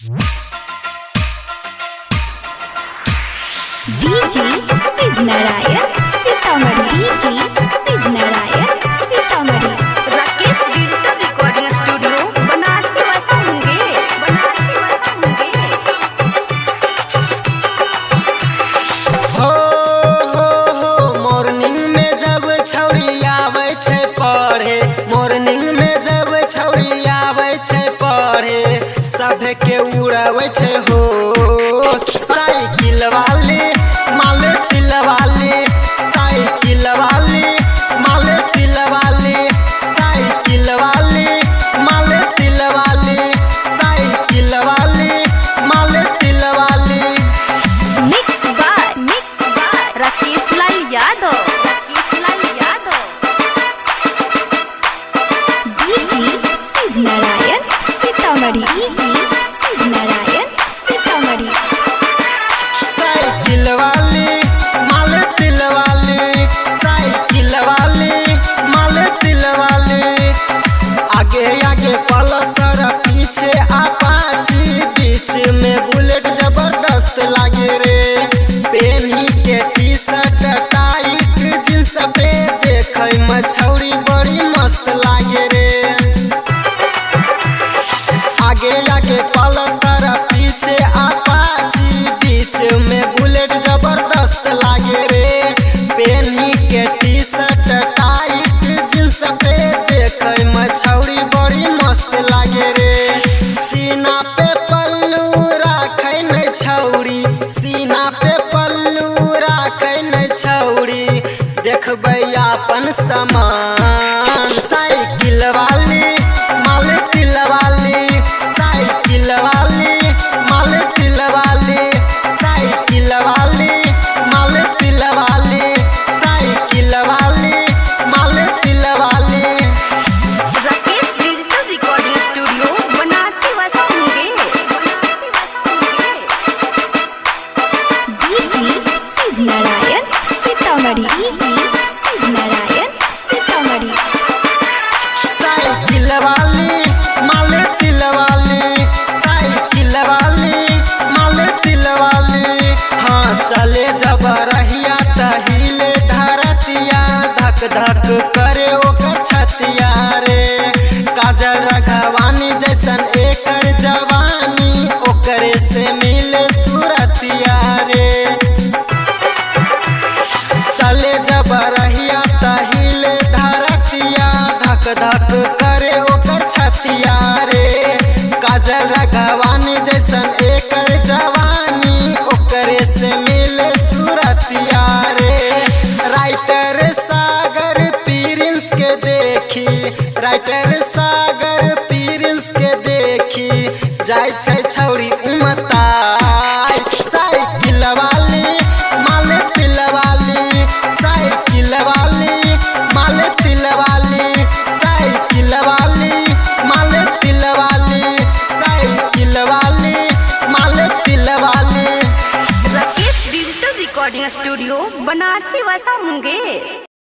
DJ Shiv Narayan Sitamarhi. DJ Shiv Narayan Sitamarhi. Rakesh digital recording studio बनारसी वसा मुंगेर। बनारसी वसा मुंगेर। हो मॉर्निंग में जब छौरी आवे छै पढ़े, मॉर्निंग में जब छौरी आवे छै पढ़े, सभे के उड़ावे छै हो साइकिल वाली माले तिल वाली, साइकिल वाली माले तिल वाली, साइकिल वाली माले तिल वाली, साइकिल वाली माले तिल वाली। मिक्स बार Rakesh Lal Yadav. Rakesh Lal Yadav. DJ Shiv Narayan Sitamarhi. DJ Shiv Narayan Sitamarhi. Cycle वाली माले तिल वाली, साइकिल वाली माले तिल वाली। आगे आगे पल्सर पीछे अपाची, बीच में बुलेट जबरदस्त लागे रे। पेनी के टी शर्ट टाइट जींस पे देखे में छौरी बड़ी मस्त लागे रे। आगे आगे पल्सर पीछे अपाची, बीच में बुलेट जबरदस्त लागे रे। पेनी के टी शर्ट टाइट जींस पे देखे में छौरी बड़ी मस्त लागे रे। सीना पे पल्लू राखे न छौरी, सीना पे पल्लू राखे न छौरी, देखबै अपन समान। साइकिल वाली माले तिल वाली, साइकिल वाली माले तिल वाली, साइकिल वाली माले तिल वाली, साइकिल वाली माले तिल वाली। राकेश डिजिटल रिकॉर्डिंग स्टूडियो बनारसी वसा मुंगेर। बनारसी वसा Munger. DJ Shiv Narayan Sitamarhi. DJ Shiv Narayan Sitamarhi. Cycle वाली माले तिल वाली, साइकिल वाली माले तिल वाली। हाँ चले जब रहिया तहिले धरतिया, धक धक करे ओकर छतिया रे। काजल रघवानी जैसन एकर जवानी, ओकरे से मिले सूरतिया रे। चले जब रहिया तहिले धरतिया, धक धक करे ओकर छतिया रे। काजल रघवानी जैसन एकर जवानी, ओकरे से मिले सूरतिया रे। राइटर सागर प्रिंस के देखी, राइटर सागर प्रिंस के देखी, जाय छै छौरी उमताई। साइकिल वाली माले तिल वाली, साइकिल वाली माले तिल वाली, साइकिल वाली माले तिल वाली, साइकिल वाली माले तिल वाली। राकेश डिजिटल रिकॉर्डिंग स्टूडियो बनारसी वसा मुंगेर।